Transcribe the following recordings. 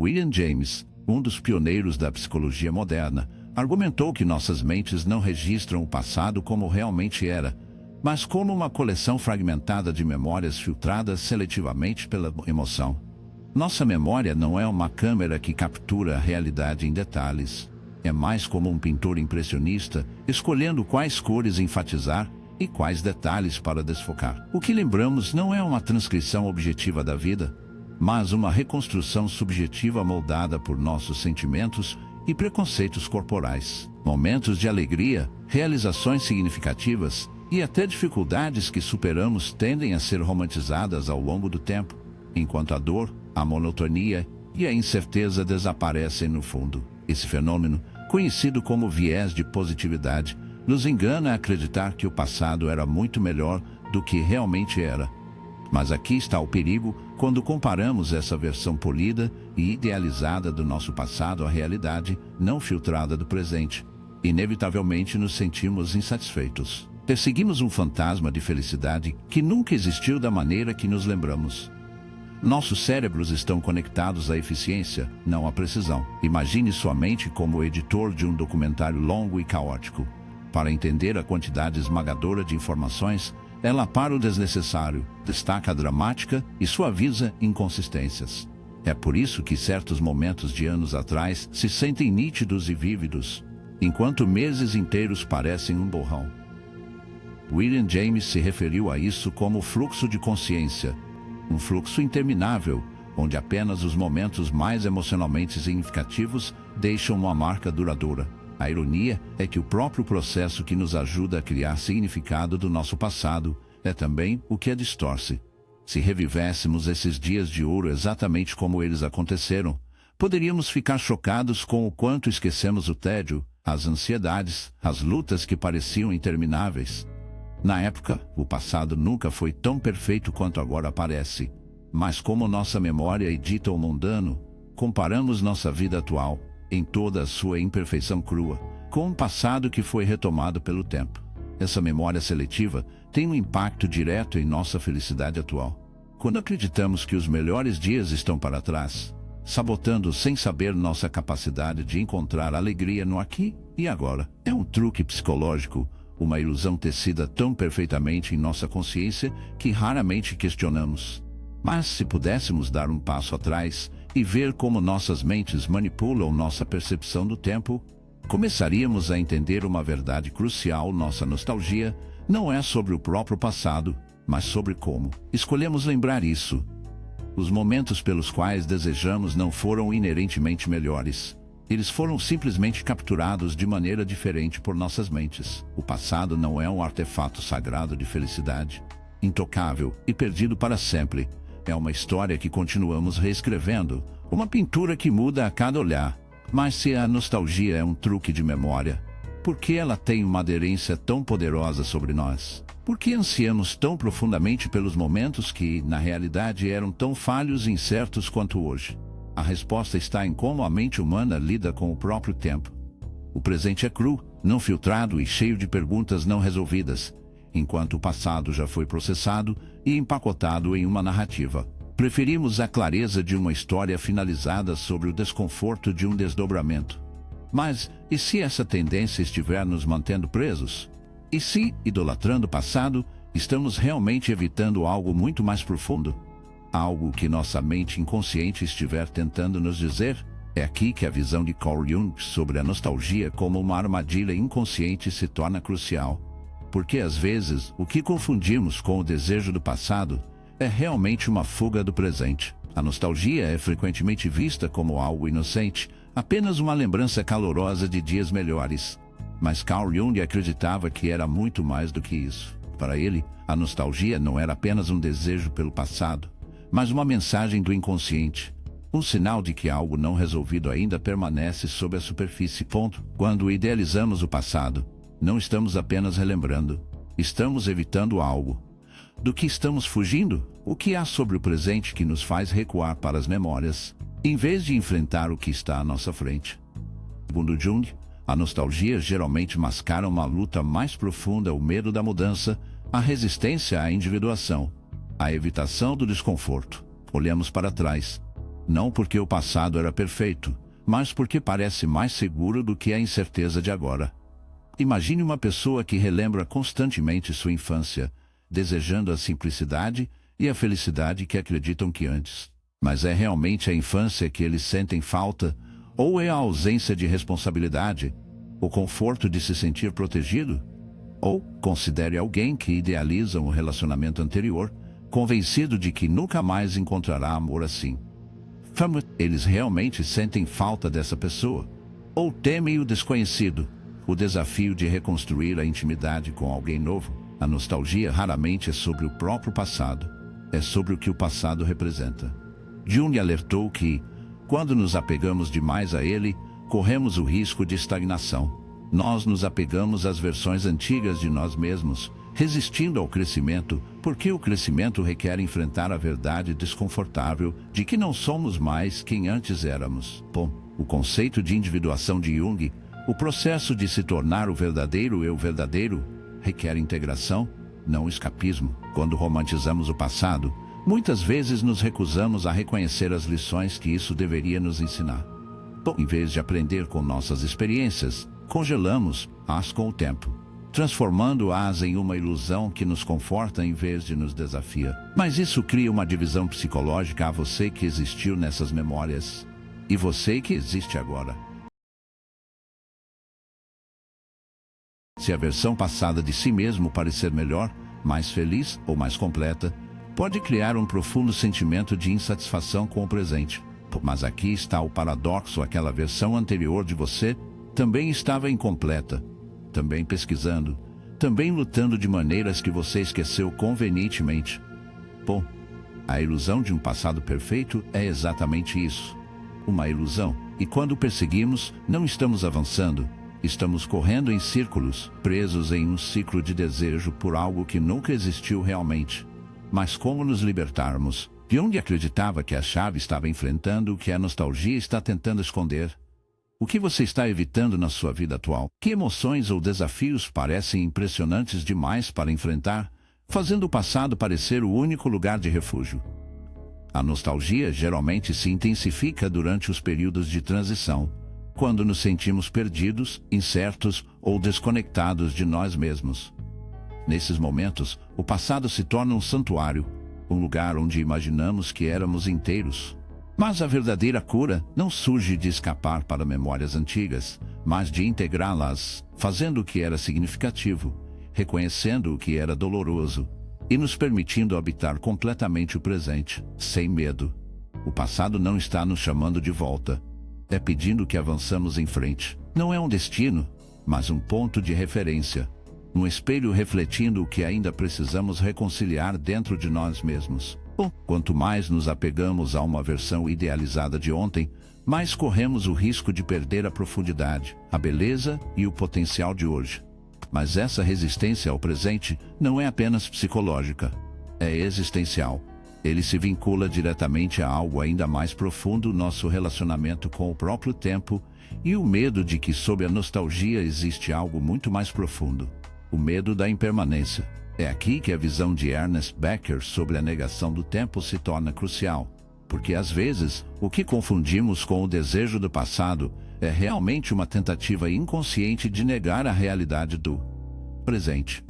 William James, um dos pioneiros da psicologia moderna, argumentou que nossas mentes não registram o passado como realmente era, mas como uma coleção fragmentada de memórias filtradas seletivamente pela emoção. Nossa memória não é uma câmera que captura a realidade em detalhes. É mais como um pintor impressionista, escolhendo quais cores enfatizar e quais detalhes para desfocar. O que lembramos não é uma transcrição objetiva da vida, mas uma reconstrução subjetiva moldada por nossos sentimentos e preconceitos corporais. Momentos de alegria, realizações significativas e até dificuldades que superamos tendem a ser romantizadas ao longo do tempo, enquanto a dor, a monotonia e a incerteza desaparecem no fundo. Esse fenômeno, conhecido como viés de positividade, nos engana a acreditar que o passado era muito melhor do que realmente era. Mas aqui está o perigo quando comparamos essa versão polida e idealizada do nosso passado à realidade não filtrada do presente. Inevitavelmente nos sentimos insatisfeitos. Perseguimos um fantasma de felicidade que nunca existiu da maneira que nos lembramos. Nossos cérebros estão conectados à eficiência, não à precisão. Imagine sua mente como o editor de um documentário longo e caótico. Para entender a quantidade esmagadora de informações, ela para o desnecessário, destaca a dramática e suaviza inconsistências. É por isso que certos momentos de anos atrás se sentem nítidos e vívidos, enquanto meses inteiros parecem um borrão. William James se referiu a isso como fluxo de consciência, um fluxo interminável, onde apenas os momentos mais emocionalmente significativos deixam uma marca duradoura. A ironia é que o próprio processo que nos ajuda a criar significado do nosso passado é também o que a distorce. Se revivéssemos esses dias de ouro exatamente como eles aconteceram, poderíamos ficar chocados com o quanto esquecemos o tédio, as ansiedades, as lutas que pareciam intermináveis. Na época, o passado nunca foi tão perfeito quanto agora parece. Mas como nossa memória edita o mundano, comparamos nossa vida atual, em toda a sua imperfeição crua, com um passado que foi retomado pelo tempo. Essa memória seletiva tem um impacto direto em nossa felicidade atual. Quando acreditamos que os melhores dias estão para trás, sabotando sem saber nossa capacidade de encontrar alegria no aqui e agora. É um truque psicológico, uma ilusão tecida tão perfeitamente em nossa consciência que raramente questionamos. Mas se pudéssemos dar um passo atrás e ver como nossas mentes manipulam nossa percepção do tempo, começaríamos a entender uma verdade crucial. Nossa nostalgia não é sobre o próprio passado, mas sobre como escolhemos lembrar isso. Os momentos pelos quais desejamos não foram inerentemente melhores. Eles foram simplesmente capturados de maneira diferente por nossas mentes. O passado não é um artefato sagrado de felicidade, intocável e perdido para sempre. É uma história que continuamos reescrevendo, uma pintura que muda a cada olhar. Mas se a nostalgia é um truque de memória, por que ela tem uma aderência tão poderosa sobre nós? Por que ansiamos tão profundamente pelos momentos que, na realidade, eram tão falhos e incertos quanto hoje? A resposta está em como a mente humana lida com o próprio tempo. O presente é cru, não filtrado e cheio de perguntas não resolvidas, enquanto o passado já foi processado e empacotado em uma narrativa. Preferimos a clareza de uma história finalizada sobre o desconforto de um desdobramento. Mas, e se essa tendência estiver nos mantendo presos? E se, idolatrando o passado, estamos realmente evitando algo muito mais profundo? Algo que nossa mente inconsciente estiver tentando nos dizer? É aqui que a visão de Carl Jung sobre a nostalgia como uma armadilha inconsciente se torna crucial. Porque às vezes, o que confundimos com o desejo do passado é realmente uma fuga do presente. A nostalgia é frequentemente vista como algo inocente, apenas uma lembrança calorosa de dias melhores. Mas Carl Jung acreditava que era muito mais do que isso. Para ele, a nostalgia não era apenas um desejo pelo passado, mas uma mensagem do inconsciente. Um sinal de que algo não resolvido ainda permanece sob a superfície. Quando idealizamos o passado, não estamos apenas relembrando, estamos evitando algo. Do que estamos fugindo? O que há sobre o presente que nos faz recuar para as memórias, em vez de enfrentar o que está à nossa frente? Segundo Jung, a nostalgia geralmente mascara uma luta mais profunda, o medo da mudança, a resistência à individuação, a evitação do desconforto. Olhamos para trás, Não porque o passado era perfeito, mas porque parece mais seguro do que a incerteza de agora. Imagine uma pessoa que relembra constantemente sua infância, desejando a simplicidade e a felicidade que acreditam que antes. Mas é realmente a infância que eles sentem falta, ou é a ausência de responsabilidade, o conforto de se sentir protegido? Ou considere alguém que idealiza um relacionamento anterior, convencido de que nunca mais encontrará amor assim. Eles realmente sentem falta dessa pessoa? Ou temem o desconhecido, o desafio de reconstruir a intimidade com alguém novo? A nostalgia raramente é sobre o próprio passado, é sobre o que o passado representa. Jung alertou que, quando nos apegamos demais a ele, corremos o risco de estagnação. Nós nos apegamos às versões antigas de nós mesmos, resistindo ao crescimento, porque o crescimento requer enfrentar a verdade desconfortável de que não somos mais quem antes éramos. Bom, o conceito de individuação de Jung, o processo de se tornar o verdadeiro eu verdadeiro, requer integração, não escapismo. Quando romantizamos o passado, muitas vezes nos recusamos a reconhecer as lições que isso deveria nos ensinar. Bom, em vez de aprender com nossas experiências, congelamos-as com o tempo, transformando-as em uma ilusão que nos conforta em vez de nos desafia. Mas isso cria uma divisão psicológica a você que existiu nessas memórias e você que existe agora. Se a versão passada de si mesmo parecer melhor, mais feliz ou mais completa, pode criar um profundo sentimento de insatisfação com o presente. Mas aqui está o paradoxo: aquela versão anterior de você também estava incompleta, também pesquisando, também lutando de maneiras que você esqueceu convenientemente. Bom, a ilusão de um passado perfeito é exatamente isso, uma ilusão. E quando perseguimos, não estamos avançando, estamos correndo em círculos, presos em um ciclo de desejo por algo que nunca existiu realmente. Mas como nos libertarmos? Jung acreditava que a chave estava enfrentando o que a nostalgia está tentando esconder. O que você está evitando na sua vida atual? Que emoções ou desafios parecem impressionantes demais para enfrentar, fazendo o passado parecer o único lugar de refúgio? A nostalgia geralmente se intensifica durante os períodos de transição, quando nos sentimos perdidos, incertos ou desconectados de nós mesmos. Nesses momentos, o passado se torna um santuário, um lugar onde imaginamos que éramos inteiros. Mas a verdadeira cura não surge de escapar para memórias antigas, mas de integrá-las, fazendo o que era significativo, reconhecendo o que era doloroso e nos permitindo habitar completamente o presente, sem medo. O passado não está nos chamando de volta, é pedindo que avançamos em frente. Não é um destino, mas um ponto de referência. Um espelho refletindo o que ainda precisamos reconciliar dentro de nós mesmos. Bom, quanto mais nos apegamos a uma versão idealizada de ontem, mais corremos o risco de perder a profundidade, a beleza e o potencial de hoje. Mas essa resistência ao presente não é apenas psicológica, é existencial. Ele se vincula diretamente a algo ainda mais profundo: nosso relacionamento com o próprio tempo e o medo de que sob a nostalgia existe algo muito mais profundo. O medo da impermanência. É aqui que a visão de Ernest Becker sobre a negação do tempo se torna crucial, porque às vezes o que confundimos com o desejo do passado é realmente uma tentativa inconsciente de negar a realidade do presente.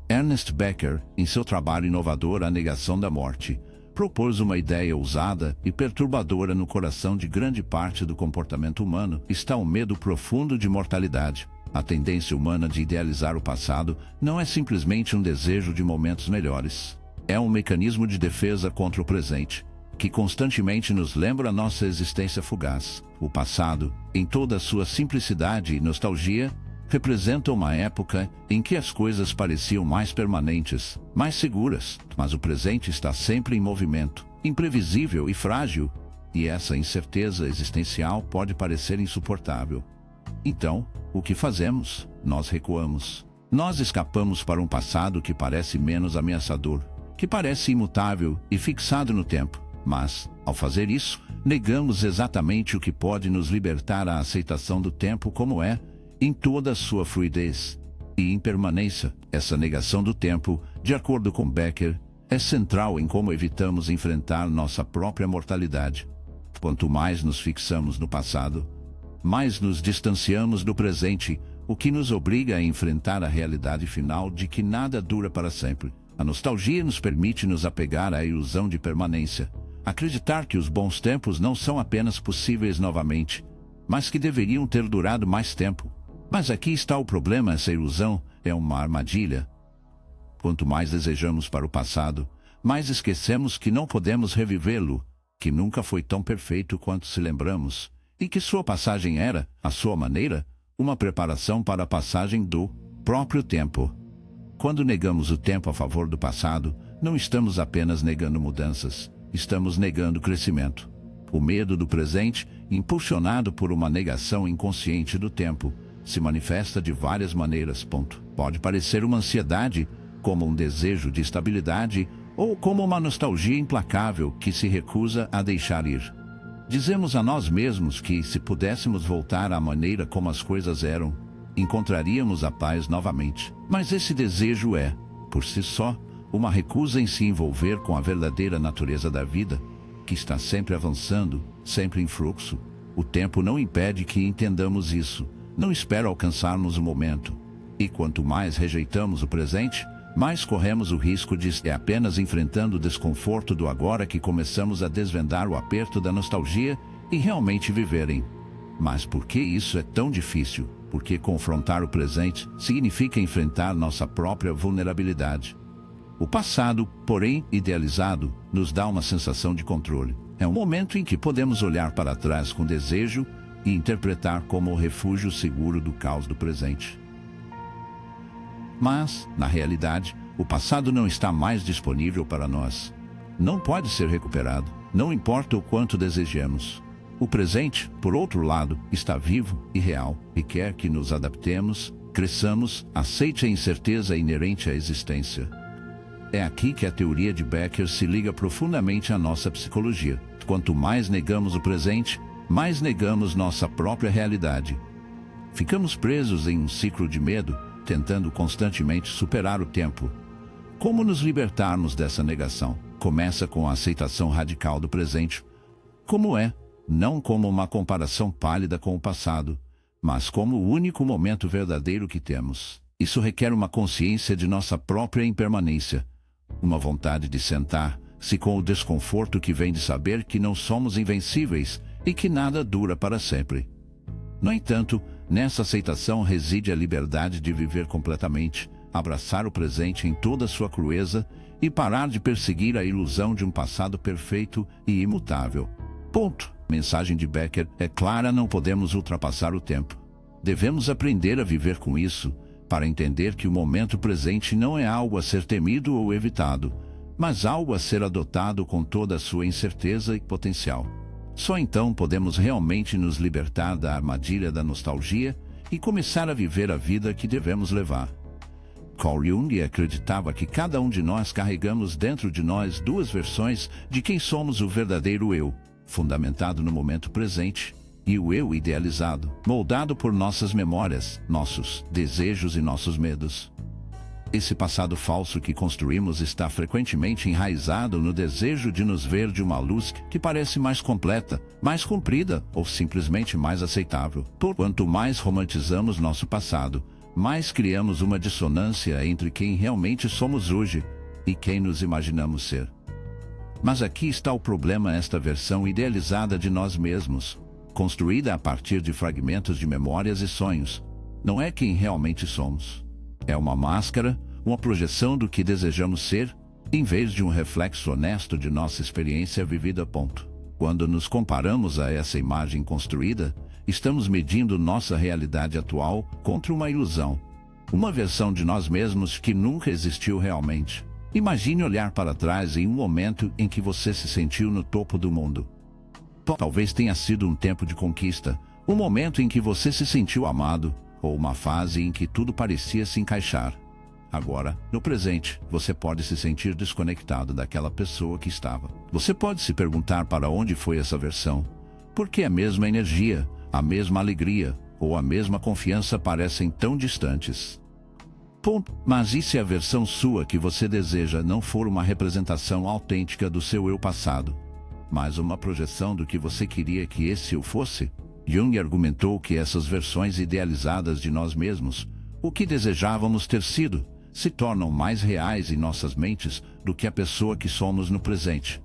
Ernest Becker, em seu trabalho inovador A Negação da Morte, propôs uma ideia ousada e perturbadora. No coração de grande parte do comportamento humano está o medo profundo de mortalidade. A tendência humana de idealizar o passado não é simplesmente um desejo de momentos melhores. É um mecanismo de defesa contra o presente, que constantemente nos lembra nossa existência fugaz. O passado, em toda a sua simplicidade e nostalgia, representa uma época em que as coisas pareciam mais permanentes, mais seguras, mas o presente está sempre em movimento, imprevisível e frágil, e essa incerteza existencial pode parecer insuportável. Então, o que fazemos? Nós recuamos. Nós escapamos para um passado que parece menos ameaçador, que parece imutável e fixado no tempo. Mas, ao fazer isso, negamos exatamente o que pode nos libertar: a aceitação do tempo como é, em toda a sua fluidez e impermanência. Essa negação do tempo, de acordo com Becker, é central em como evitamos enfrentar nossa própria mortalidade. Quanto mais nos fixamos no passado, mais nos distanciamos do presente, o que nos obriga a enfrentar a realidade final de que nada dura para sempre. A nostalgia nos permite nos apegar à ilusão de permanência, acreditar que os bons tempos não são apenas possíveis novamente, mas que deveriam ter durado mais tempo. Mas aqui está o problema: essa ilusão é uma armadilha. Quanto mais desejamos para o passado, mais esquecemos que não podemos revivê-lo, que nunca foi tão perfeito quanto se lembramos, e que sua passagem era, à sua maneira, uma preparação para a passagem do próprio tempo. Quando negamos o tempo a favor do passado, não estamos apenas negando mudanças, estamos negando crescimento. O medo do presente, impulsionado por uma negação inconsciente do tempo, se manifesta de várias maneiras. Pode parecer uma ansiedade, como um desejo de estabilidade, ou como uma nostalgia implacável que se recusa a deixar ir. Dizemos a nós mesmos que, se pudéssemos voltar à maneira como as coisas eram, encontraríamos a paz novamente. Mas esse desejo é, por si só, uma recusa em se envolver com a verdadeira natureza da vida, que está sempre avançando, sempre em fluxo. O tempo não impede que entendamos isso, não espera alcançarmos o momento. E quanto mais rejeitamos o presente, mais corremos o risco de ser apenas enfrentando o desconforto do agora que começamos a desvendar o aperto da nostalgia e realmente viverem. Mas por que isso é tão difícil? Porque confrontar o presente significa enfrentar nossa própria vulnerabilidade. O passado, porém idealizado, nos dá uma sensação de controle. É um momento em que podemos olhar para trás com desejo e interpretar como o refúgio seguro do caos do presente. Mas, na realidade, o passado não está mais disponível para nós. Não pode ser recuperado, não importa o quanto desejemos. O presente, por outro lado, está vivo e real, e quer que nos adaptemos, cresçamos, aceite a incerteza inerente à existência. É aqui que a teoria de Becker se liga profundamente à nossa psicologia. Quanto mais negamos o presente, mais negamos nossa própria realidade. Ficamos presos em um ciclo de medo, tentando constantemente superar o tempo. Como nos libertarmos dessa negação? Começa com a aceitação radical do presente, como é, não como uma comparação pálida com o passado, mas como o único momento verdadeiro que temos. Isso requer uma consciência de nossa própria impermanência, uma vontade de sentar-se com o desconforto que vem de saber que não somos invencíveis e que nada dura para sempre. No entanto, nessa aceitação reside a liberdade de viver completamente, abraçar o presente em toda a sua crueza e parar de perseguir a ilusão de um passado perfeito e imutável. Ponto. A mensagem de Becker é clara: não podemos ultrapassar o tempo. Devemos aprender a viver com isso, para entender que o momento presente não é algo a ser temido ou evitado, mas algo a ser adotado com toda a sua incerteza e potencial. Só então podemos realmente nos libertar da armadilha da nostalgia e começar a viver a vida que devemos levar. Carl Jung acreditava que cada um de nós carregamos dentro de nós duas versões de quem somos: o verdadeiro eu, fundamentado no momento presente, e o eu idealizado, moldado por nossas memórias, nossos desejos e nossos medos. Esse passado falso que construímos está frequentemente enraizado no desejo de nos ver de uma luz que parece mais completa, mais comprida ou simplesmente mais aceitável. Quanto mais romantizamos nosso passado, mais criamos uma dissonância entre quem realmente somos hoje e quem nos imaginamos ser. Mas aqui está o problema: esta versão idealizada de nós mesmos, construída a partir de fragmentos de memórias e sonhos, não é quem realmente somos. É uma máscara, uma projeção do que desejamos ser, em vez de um reflexo honesto de nossa experiência vivida. Quando nos comparamos a essa imagem construída, estamos medindo nossa realidade atual contra uma ilusão, uma versão de nós mesmos que nunca existiu realmente. Imagine olhar para trás em um momento em que você se sentiu no topo do mundo. Talvez tenha sido um tempo de conquista, um momento em que você se sentiu amado, ou uma fase em que tudo parecia se encaixar. Agora, no presente, você pode se sentir desconectado daquela pessoa que estava. Você pode se perguntar para onde foi essa versão. Por que a mesma energia, a mesma alegria ou a mesma confiança parecem tão distantes? Mas e se a versão sua que você deseja não for uma representação autêntica do seu eu passado? mas uma projeção do que você queria que esse eu fosse. Jung argumentou que essas versões idealizadas de nós mesmos, o que desejávamos ter sido, se tornam mais reais em nossas mentes do que a pessoa que somos no presente.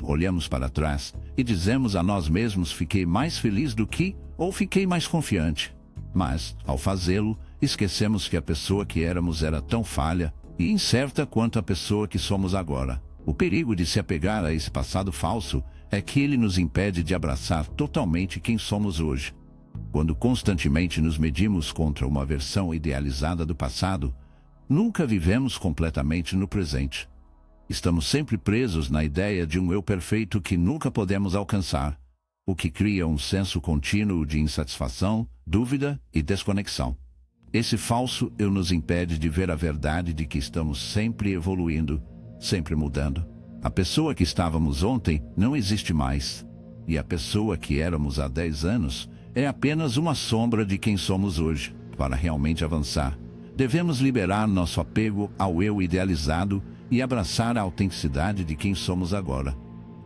Olhamos para trás e dizemos a nós mesmos: fiquei mais feliz do que, ou fiquei mais confiante. Mas, ao fazê-lo, esquecemos que a pessoa que éramos era tão falha e incerta quanto a pessoa que somos agora. O perigo de se apegar a esse passado falso é que ele nos impede de abraçar totalmente quem somos hoje. Quando constantemente nos medimos contra uma versão idealizada do passado, nunca vivemos completamente no presente. Estamos sempre presos na ideia de um eu perfeito que nunca podemos alcançar, o que cria um senso contínuo de insatisfação, dúvida e desconexão. Esse falso eu nos impede de ver a verdade de que estamos sempre evoluindo, sempre mudando. A pessoa que estávamos ontem não existe mais, e a pessoa que éramos há 10 anos é apenas uma sombra de quem somos hoje. Para realmente avançar, devemos liberar nosso apego ao eu idealizado e abraçar a autenticidade de quem somos agora.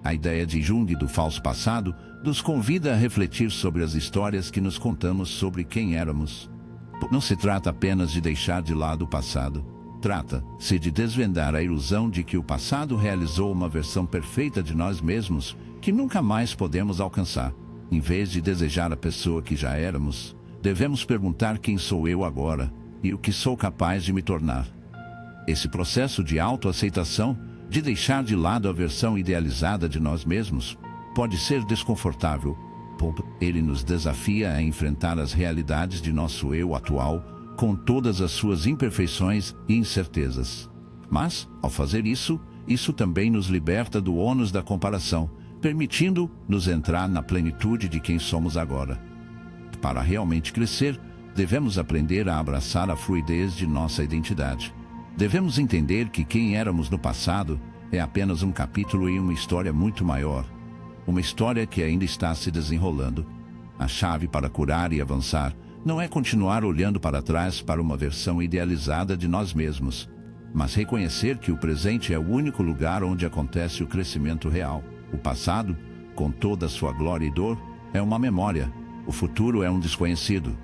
A ideia de Jung do falso passado nos convida a refletir sobre as histórias que nos contamos sobre quem éramos. Não se trata apenas de deixar de lado o passado. Trata-se de desvendar a ilusão de que o passado realizou uma versão perfeita de nós mesmos que nunca mais podemos alcançar. Em vez de desejar a pessoa que já éramos, devemos perguntar: quem sou eu agora e o que sou capaz de me tornar? Esse processo de autoaceitação, de deixar de lado a versão idealizada de nós mesmos, pode ser desconfortável. Ele nos desafia a enfrentar as realidades de nosso eu atual, com todas as suas imperfeições e incertezas. Mas, ao fazer isso também nos liberta do ônus da comparação, permitindo-nos entrar na plenitude de quem somos agora. Para realmente crescer, devemos aprender a abraçar a fluidez de nossa identidade. Devemos entender que quem éramos no passado é apenas um capítulo em uma história muito maior. Uma história que ainda está se desenrolando. A chave para curar e avançar não é continuar olhando para trás para uma versão idealizada de nós mesmos, mas reconhecer que o presente é o único lugar onde acontece o crescimento real. O passado, com toda a sua glória e dor, é uma memória. O futuro é um desconhecido.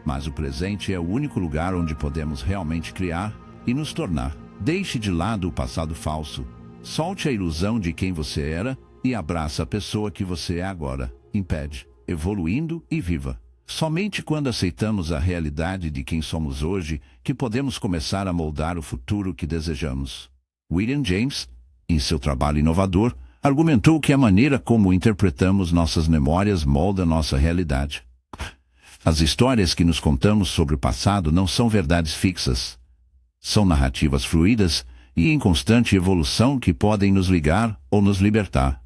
Mas o presente é o único lugar onde podemos realmente criar e nos tornar. Deixe de lado o passado falso. Solte a ilusão de quem você era e abraça a pessoa que você é agora. Impede, evoluindo e viva. Somente quando aceitamos a realidade de quem somos hoje que podemos começar a moldar o futuro que desejamos. William James, em seu trabalho inovador, argumentou que a maneira como interpretamos nossas memórias molda nossa realidade. As histórias que nos contamos sobre o passado não são verdades fixas. São narrativas fluídas e em constante evolução que podem nos ligar ou nos libertar.